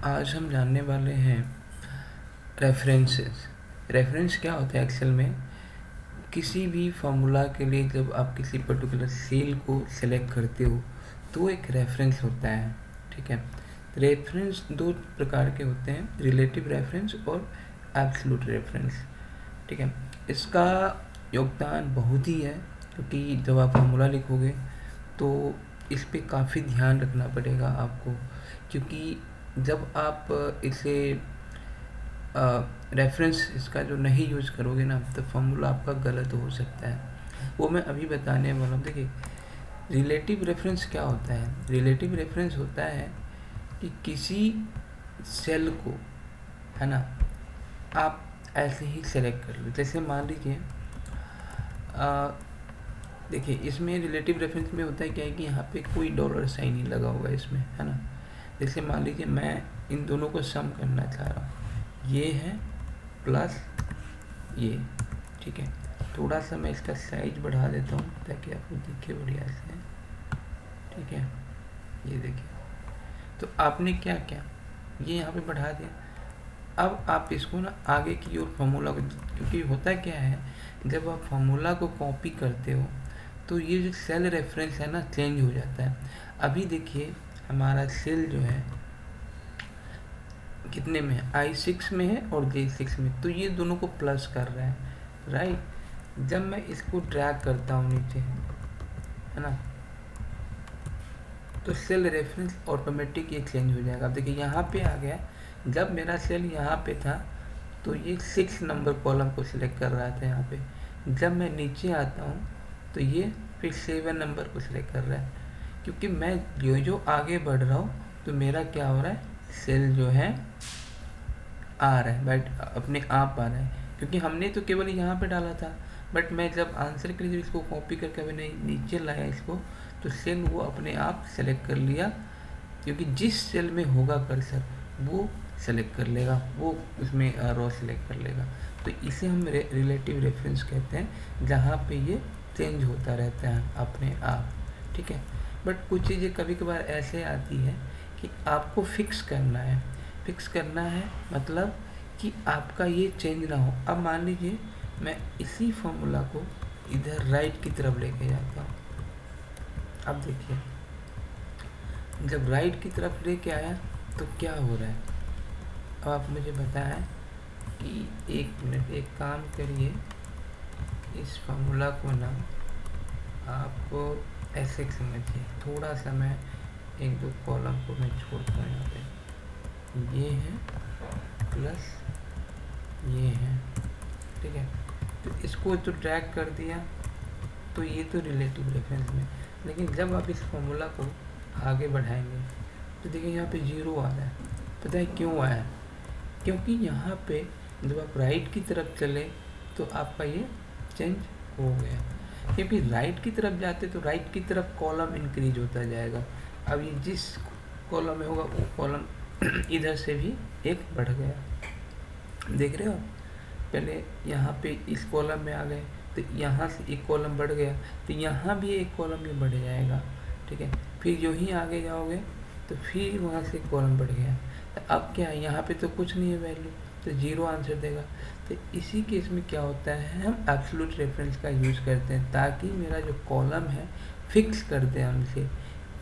आज हम जानने वाले हैं रेफरेंसेस। रेफरेंस क्या होता है एक्सेल में? किसी भी फार्मूला के लिए जब आप किसी पर्टिकुलर सेल को सिलेक्ट करते हो तो एक रेफरेंस होता है। ठीक है, रेफरेंस दो प्रकार के होते हैं, रिलेटिव रेफरेंस और एब्सोल्यूट रेफरेंस। ठीक है, इसका योगदान बहुत ही है क्योंकि जब आप फार्मूला लिखोगे तो इस पे काफ़ी ध्यान रखना पड़ेगा आपको, क्योंकि जब आप इसे रेफरेंस इसका जो नहीं यूज़ करोगे ना तो फार्मूला आपका गलत हो सकता है। वो मैं अभी बताने वाला हूँ। देखिए, रिलेटिव रेफरेंस क्या होता है? रिलेटिव रेफरेंस होता है कि किसी सेल को, है ना, आप ऐसे ही सेलेक्ट कर लो। जैसे मान लीजिए देखिए, इसमें रिलेटिव रेफरेंस में होता है क्या है कि यहाँ पे कोई डॉलर साइन ही लगा होगा इसमें, है ना। जैसे मान लीजिए मैं इन दोनों को सम करना चाह रहा हूँ, ये है प्लस ये। ठीक है, थोड़ा सा मैं इसका साइज बढ़ा देता हूँ ताकि आपको दिखे बढ़िया से। ठीक है, ये देखिए, तो आपने क्या किया, ये यहाँ पे बढ़ा दिया। अब आप इसको ना आगे की ओर फार्मूला को, क्योंकि होता क्या है जब आप फार्मूला को कॉपी करते हो तो ये जो सेल रेफरेंस है ना चेंज हो जाता है। अभी देखिए हमारा सेल जो है कितने में है, I6 में है और J6 में, तो ये दोनों को प्लस कर रहा है, राइट। जब मैं इसको ड्रैग करता हूँ नीचे, है ना, तो सेल रेफरेंस ऑटोमेटिक ये चेंज हो जाएगा। अब देखिए यहाँ पे आ गया, जब मेरा सेल यहाँ पे था तो ये 6 नंबर कॉलम को सिलेक्ट कर रहा था यहाँ पे। जब मैं नीचे आता हूँ तो ये फिर 7 नंबर को सिलेक्ट कर रहा है, क्योंकि मैं जो आगे बढ़ रहा हूँ तो मेरा क्या हो रहा है, सेल जो है आ रहा है, बट अपने आप आ रहा है, क्योंकि हमने तो केवल यहाँ पे डाला था। बट मैं जब आंसर के लिए इसको कॉपी करके मैंने नीचे लाया इसको, तो सेल वो अपने आप सेलेक्ट कर लिया, क्योंकि जिस सेल में होगा कर्सर वो सेलेक्ट कर लेगा, वो उसमें रो सेलेक्ट कर लेगा। तो इसे हम रिलेटिव रेफरेंस कहते हैं, जहाँ पे ये चेंज होता रहता है अपने आप। ठीक है, बट कुछ चीज़ें कभी कभार ऐसे आती है कि आपको फिक्स करना है। फिक्स करना है मतलब कि आपका ये चेंज ना हो। अब मान लीजिए मैं इसी फॉर्मूला को इधर राइट की तरफ लेके जाता हूँ। अब देखिए, जब राइट की तरफ लेके आया तो क्या हो रहा है, अब आप मुझे बताएं कि एक मिनट, एक काम करिए, इस फार्मूला को ना आपको ऐसे समझिए, थोड़ा सा मैं एक दो कॉलम को मैं छोड़ता हूँ यहाँ पे, ये है प्लस ये है। ठीक है, तो इसको तो ड्रैग कर दिया, तो ये तो रिलेटिव रेफरेंस में। लेकिन जब आप इस फॉर्मूला को आगे बढ़ाएंगे तो देखिए यहाँ पे 0 आ रहा है। पता है क्यों आया? क्योंकि यहाँ पे जब आप राइट की तरफ चले तो आपका ये चेंज हो गया, क्योंकि राइट की तरफ जाते तो राइट की तरफ कॉलम इंक्रीज होता जाएगा। अब ये जिस कॉलम में होगा वो कॉलम इधर से भी एक बढ़ गया, देख रहे हो। पहले यहाँ पे इस कॉलम में आ गए तो यहाँ से एक कॉलम बढ़ गया, तो यहाँ भी एक कॉलम भी बढ़ जाएगा। ठीक है, फिर जो ही आगे जाओगे तो फिर वहाँ से एक कॉलम बढ़ गया, तो अब क्या है, यहाँ पे तो कुछ नहीं है वैल्यू, तो 0 आंसर देगा। तो इसी केस में क्या होता है, हम एब्सोल्यूट रेफरेंस का यूज़ करते हैं ताकि मेरा जो कॉलम है फिक्स कर दें हम इसे,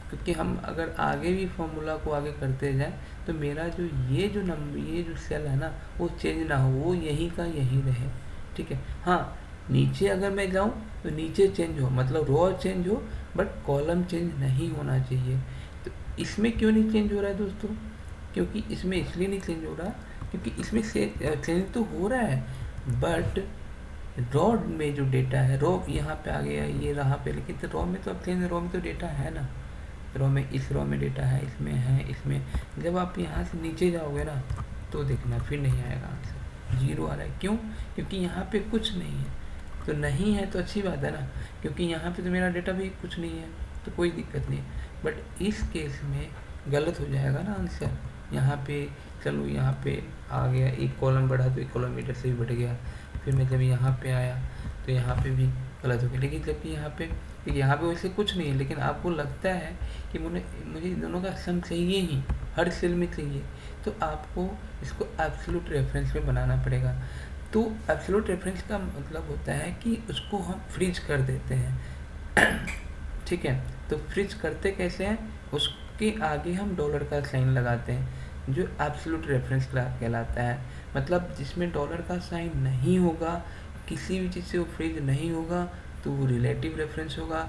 क्योंकि हम अगर आगे भी फॉर्मूला को आगे करते जाएं तो मेरा जो नंबर, ये जो सेल है ना, वो चेंज ना हो, वो यहीं का यहीं रहे। ठीक है, हाँ, नीचे अगर मैं जाऊं तो नीचे चेंज हो, मतलब रो चेंज हो, बट कॉलम चेंज नहीं होना चाहिए। तो इसमें क्यों नहीं चेंज हो रहा है दोस्तों? क्योंकि इसमें इसलिए नहीं चेंज हो रहा क्योंकि इसमें से चेंज तो हो रहा है, बट रॉ में जो डेटा है, रॉ यहाँ पे आ गया, ये रहा पे, लेकिन तो रॉ में तो अब चेंज, रॉ में तो डेटा है ना, रॉ में, इस रॉ में डेटा है, इसमें है, इसमें। जब आप यहाँ से नीचे जाओगे ना तो देखना फिर नहीं आएगा आंसर, 0 आ रहा है। क्यों? क्योंकि यहाँ पे कुछ नहीं है। तो नहीं है तो अच्छी बात है ना, क्योंकि यहाँ पे तो मेरा डेटा भी कुछ नहीं है, तो कोई दिक्कत नहीं। बट इस केस में गलत हो जाएगा ना आंसर। यहाँ पे चलो, यहाँ पे आ गया, एक कॉलम बढ़ा तो एक कॉलम इधर से भी बढ़ गया, फिर मैं जब यहाँ पे आया तो यहाँ पे भी गलत हो गया। लेकिन जबकि यहाँ पे देखिए यहाँ पे वैसे कुछ नहीं है, लेकिन आपको लगता है कि मुझे इन दोनों का सम चाहिए ही, हर सेल में चाहिए, तो आपको इसको एब्सोल्यूट रेफरेंस में बनाना पड़ेगा। तो एब्सोल्यूट रेफरेंस का मतलब होता है कि उसको हम फ्रीज कर देते हैं ठीक है। तो फ्रीज करते कैसे हैं, उसके आगे हम डॉलर का साइन लगाते हैं, जो एब्सोल्यूट रेफरेंस कहलाता है। मतलब जिसमें डॉलर का साइन नहीं होगा, किसी भी चीज़ से वो फ्रीज नहीं होगा, तो वो रिलेटिव रेफरेंस होगा।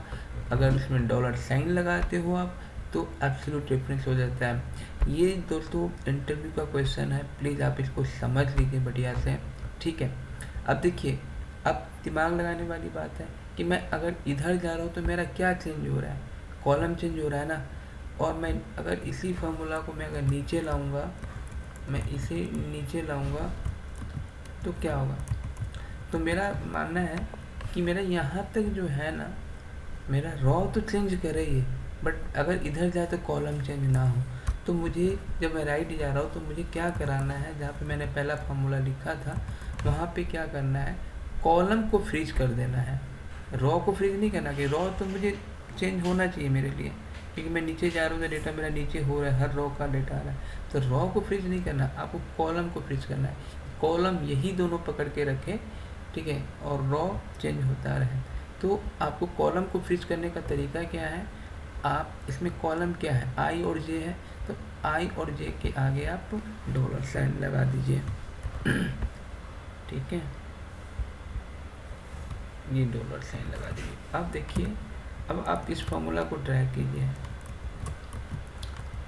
अगर उसमें डॉलर साइन लगाते हो आप, तो एब्सोल्यूट रेफरेंस हो जाता है। ये दोस्तों इंटरव्यू का क्वेश्चन है, प्लीज़ आप इसको समझ लीजिए बढ़िया से, ठीक है। अब देखिए, अब दिमाग लगाने वाली बात है कि मैं अगर इधर जा रहा हूँ तो मेरा क्या चेंज हो रहा है, कॉलम चेंज हो रहा है ना। और मैं अगर इसी फार्मूला को मैं अगर नीचे लाऊंगा, मैं इसे नीचे लाऊंगा तो क्या होगा, तो मेरा मानना है कि मेरा यहाँ तक जो है ना, मेरा रॉ तो चेंज करे ही, बट अगर इधर जाए तो कॉलम चेंज ना हो। तो मुझे जब मैं राइट जा रहा हूँ तो मुझे क्या कराना है, जहाँ पे मैंने पहला फार्मूला लिखा था वहाँ पे क्या करना है, कॉलम को फ्रीज कर देना है, रॉ को फ्रीज नहीं करना। कि रॉ तो मुझे चेंज होना चाहिए मेरे लिए, क्योंकि मैं नीचे जा रहा हूँ तो डेटा मेरा नीचे हो रहा है, हर रॉ का डेटा आ रहा है। तो रॉ को फ्रीज नहीं करना, आपको कॉलम को फ्रीज करना है। कॉलम यही दोनों पकड़ के रखे, ठीक है, और रॉ चेंज होता रहे। तो आपको कॉलम को फ्रीज करने का तरीका क्या है, आप इसमें कॉलम क्या है, आई और जे है, तो आई और जे के आगे आप डॉलर साइन लगा दीजिए ठीक है, ये डॉलर साइन लगा दीजिए। अब देखिए, अब आप इस फॉर्मूला को ड्रैग कीजिए,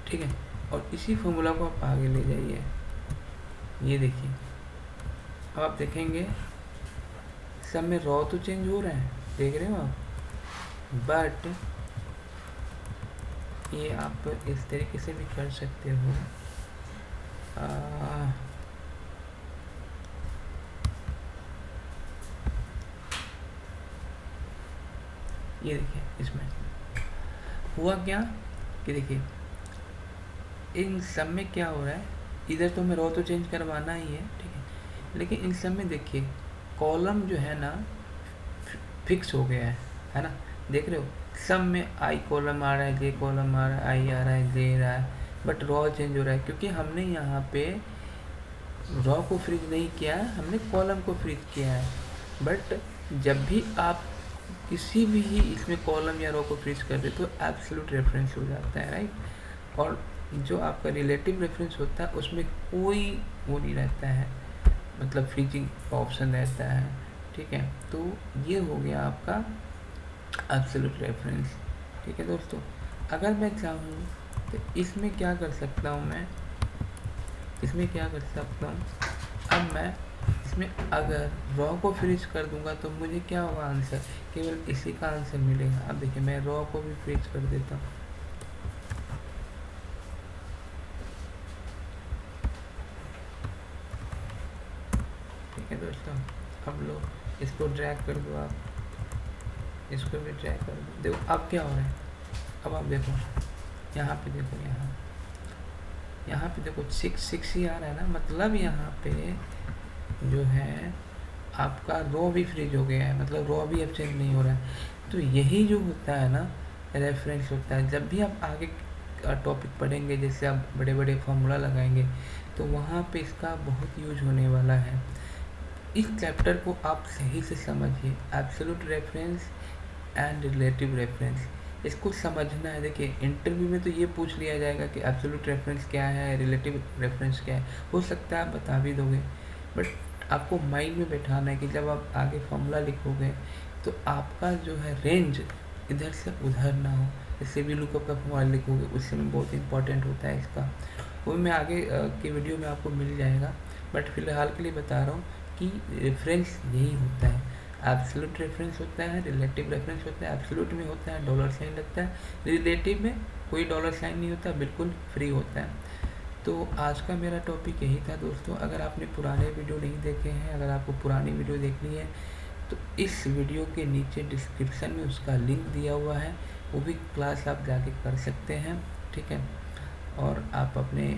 ठीक है, और इसी फॉर्मूला को आप आगे ले जाइए। ये देखिए, अब आप देखेंगे सब में रॉ तो चेंज हो रहा है, देख रहे हो आप, बट ये आप इस तरीके से भी कर सकते हो। ये देखिए, इसमें हुआ क्या कि देखिए इन सब में क्या हो रहा है, इधर तो हमें रॉ तो चेंज करवाना ही है, ठीक है, लेकिन इन सब में देखिए कॉलम जो है ना फिक्स हो गया है ना, देख रहे हो, सब में आई कॉलम आ रहा है, जे कॉलम आ रहा है, आई आ रहा है, जे आ रहा है, बट रॉ चेंज हो रहा है, क्योंकि हमने यहाँ पे रॉ को फ्रीज नहीं किया है, हमने कॉलम को फ्रीज किया है। बट जब भी आप किसी भी इसमें कॉलम या रो को फ्रीज कर दे तो एब्सोल्यूट रेफरेंस हो जाता है, राइट। और जो आपका रिलेटिव रेफरेंस होता है उसमें कोई वो नहीं रहता है, मतलब फ्रीजिंग का ऑप्शन रहता है, ठीक है। तो ये हो गया आपका एब्सोल्यूट रेफरेंस, ठीक है दोस्तों। अगर मैं चाहूँ तो इसमें क्या कर सकता हूँ, मैं इसमें क्या कर सकता हूँ, अब मैं इसमें अगर रॉ को फ्रीज कर दूंगा तो मुझे क्या होगा आंसर, केवल इसी का आंसर मिलेगा। अब देखिए मैं रॉ को भी फ्रीज कर देता हूँ, ठीक है दोस्तों। अब लो इसको ड्रैग कर दो, आप इसको भी ड्रैग कर दो, देखो अब क्या हो रहा है। अब आप देखो यहाँ पे, देखो यहाँ पे देखो 6 ही आ रहा है ना, मतलब यहाँ पे जो है आपका रो भी फ्रीज हो गया है, मतलब रो भी अब चेंज नहीं हो रहा है। तो यही जो होता है ना रेफरेंस होता है। जब भी आप आगे टॉपिक पढ़ेंगे, जैसे आप बड़े बड़े फार्मूला लगाएंगे, तो वहाँ पे इसका बहुत यूज होने वाला है। इस चैप्टर को आप सही से समझिए, absolute reference and relative reference, इसको समझना है। देखिए इंटरव्यू में तो ये पूछ लिया जाएगा कि एब्सोल्यूट रेफरेंस क्या है, रिलेटिव रेफरेंस क्या है, हो सकता है आप बता भी दोगे, बट आपको माइंड में बैठाना है कि जब आप आगे फॉर्मूला लिखोगे तो आपका जो है रेंज इधर से उधर ना हो। जैसे भी लुकअप का फॉर्मूला लिखोगे उससे में बहुत इंपॉर्टेंट होता है इसका, वो मैं आगे के वीडियो में आपको मिल जाएगा, बट फिलहाल के लिए बता रहा हूँ कि रेफरेंस यही होता है। एब्सोल्यूट रेफरेंस होता है, रिलेटिव रेफरेंस होता है। एब्सोल्यूट में होता है डॉलर साइन लगता है, रिलेटिव में कोई डॉलर साइन नहीं होता, बिल्कुल फ्री होता है। तो आज का मेरा टॉपिक यही था दोस्तों। अगर आपने पुराने वीडियो नहीं देखे हैं, अगर आपको पुरानी वीडियो देखनी है तो इस वीडियो के नीचे डिस्क्रिप्शन में उसका लिंक दिया हुआ है, वो भी क्लास आप जाके कर सकते हैं, ठीक है, और आप अपने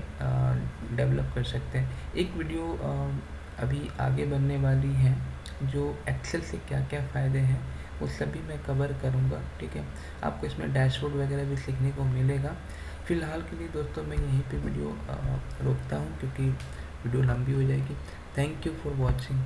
डेवलप कर सकते हैं। एक वीडियो अभी आगे बनने वाली है जो एक्सेल से क्या क्या फ़ायदे हैं वो सभी मैं कवर करूँगा। ठीक है, आपको इसमें डैशबोर्ड वगैरह भी सीखने को मिलेगा। फ़िलहाल के लिए दोस्तों मैं यहीं पे वीडियो रोकता हूँ, क्योंकि वीडियो लंबी हो जाएगी। Thank you for watching.